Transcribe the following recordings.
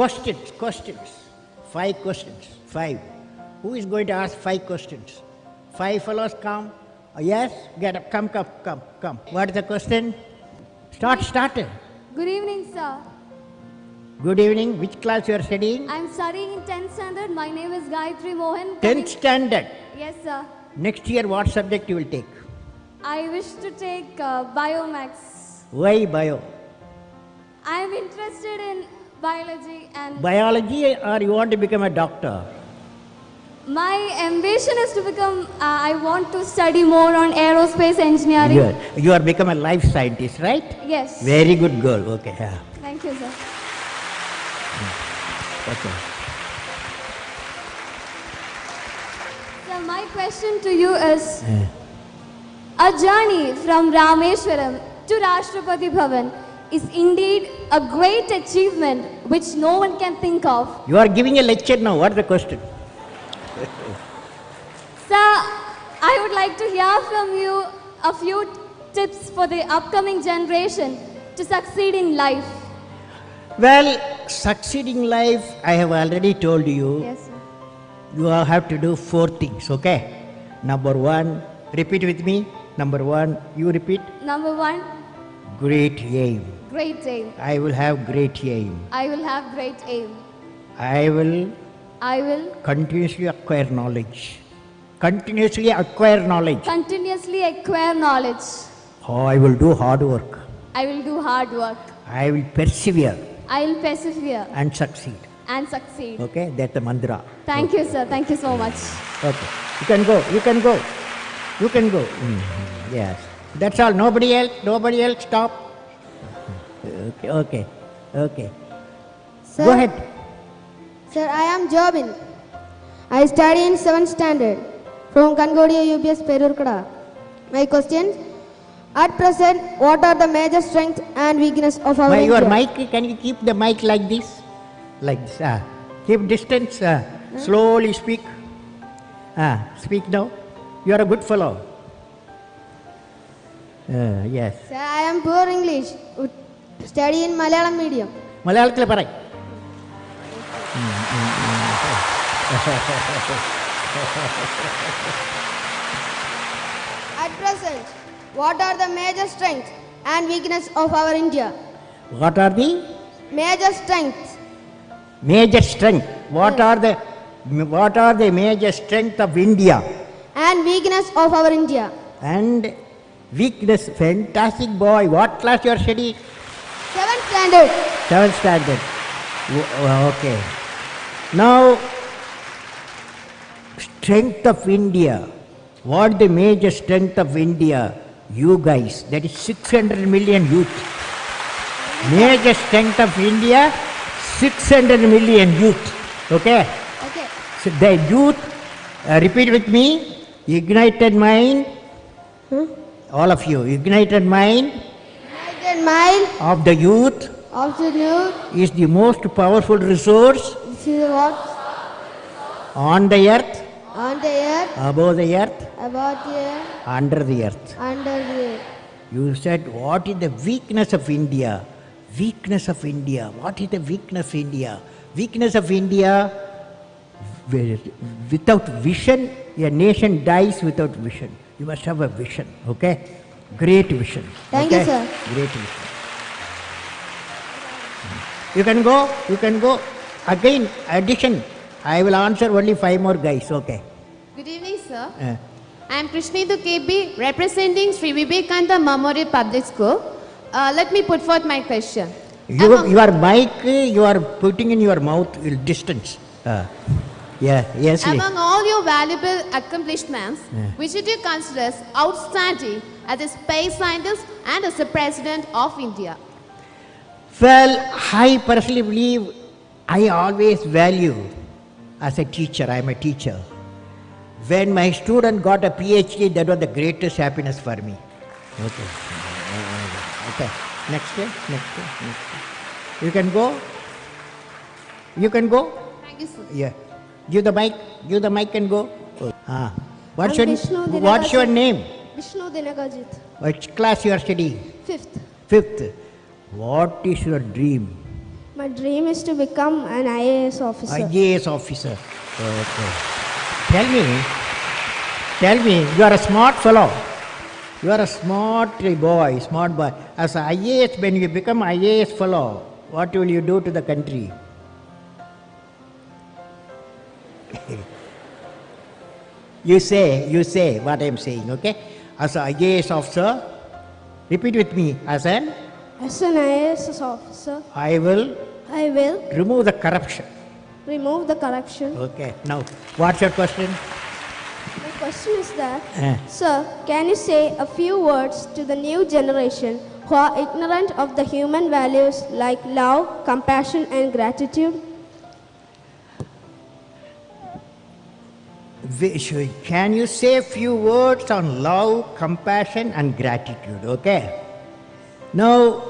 Questions. 5 questions. 5. Who is going to ask 5 questions? 5 fellows come. Yes? Get up. Come. What is the question? Start. Good evening, sir. Good evening. Which class you are studying? I'm studying in 10th standard. My name is Gayatri Mohan. 10th standard. Yes, sir. Next year, what subject you will take? I wish to take Biomax. Why bio? I'm interested in biology and Biology, or you want to become a doctor? my ambition is to become, I want to study more on aerospace engineering. Good. You are become a life scientist, right? Yes. Very good girl. Okay. Yeah. Thank you, sir. Okay. So my question to you is, a journey from Rameshwaram to Rashtrapati Bhavan is indeed a great achievement which no one can think of. You are giving a lecture now. What is the question? Sir, I would like to hear from you a few tips for the upcoming generation to succeed in life. Well, succeeding life, I have already told you. Yes, sir. You have to do 4 things, okay? Number 1, repeat with me. Number 1, you repeat. Number 1, Great aim. great aim. I will have great aim. I will have great aim. I will I will continuously acquire knowledge. Continuously acquire knowledge. continuously acquire knowledge. Oh, I will do hard work. I will do hard work. I will persevere I will persevere and succeed. and succeed. Okay, that's the mantra. Thank you, sir. Thank you so much. Okay, you can go. Yes, that's all. Nobody else. Stop. Okay. Sir, Go ahead. Sir, I am Jobin. I study in 7th standard from Kangodia UPS Perurkada. My question: at present, what are the major strengths and weakness of our Your India? mic, can you keep the mic like this? Like this. Keep distance. Slowly speak. Speak now. You are a good fellow. Yes. Sir, I am poor English. Study in Malayalam medium. മലയാളത്തിൽ പറ. At present, what are the major strengths and weakness of our India? What are the Major strengths major strength? What are the major strength of India? and weakness of our India. And weakness. Fantastic boy. What class you are studying? 7th standard. 7th standard. Okay. Now, strength of India. What the major strength of India? You guys. That is 600 million youth. Major strength of India, 600 million youth. Okay? Okay. So the youth, repeat with me. Ignited mind. All of you. Ignited mind United mind of the youth of the youth is the most powerful resource is what on the earth, on the earth, above the earth, about the earth, under the earth. under the earth. You said, what is the weakness of India? Weakness of India. What is the weakness of India? Weakness of India, without vision, a nation dies without vision. You must have a vision, okay? Great vision. Thank you, okay? sir. Great vision. You can go. Again, addition. I will answer only 5 more guys, okay? Good evening, sir. Uh, I am Krishnidhu KB, representing Sri Vivekananda Memorial Public School. Let me put forth my question. your mic, you are putting in your mouth distance. Yes. Among all your valuable accomplishments, which do you consider as outstanding as a space scientist and as a president of India? Well, I personally believe I always value as a teacher. I am a teacher. When my student got a PhD, that was the greatest happiness for me. Okay. Next year. You can go. Thank you, sir. Yeah. Give the mic and go. What's I'm Vishnu your Dinakajit. name? Vishnu Dinakajit. Which class you are studying? 5th. 5th. What is your dream? My dream is to become an IAS officer. IAS officer. Okay. Tell me, you are a smart fellow. You are a smart boy. As a IAS, when you become IAS fellow, what will you do to the country? You say what I am saying, okay? As an IAS officer, repeat with me. As an IAS officer, I will I will remove the corruption. remove the corruption. Okay. Now, what's your question? My question is that, Eh. sir, can you say a few words to the new generation who are ignorant of the human values like love, compassion, and gratitude? Can you say a few words on love, compassion, and gratitude? Okay. Now,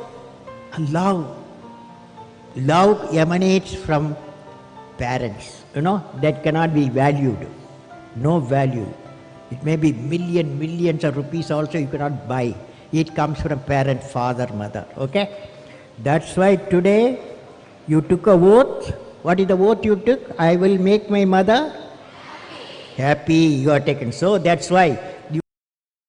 love emanates from parents. That cannot be valued. No value. It may be millions of rupees also you cannot buy. It comes from parent, father, mother. Okay. That's why today you took a oath. What is the oath you took? I will make my mother happy. You are taken. So that's why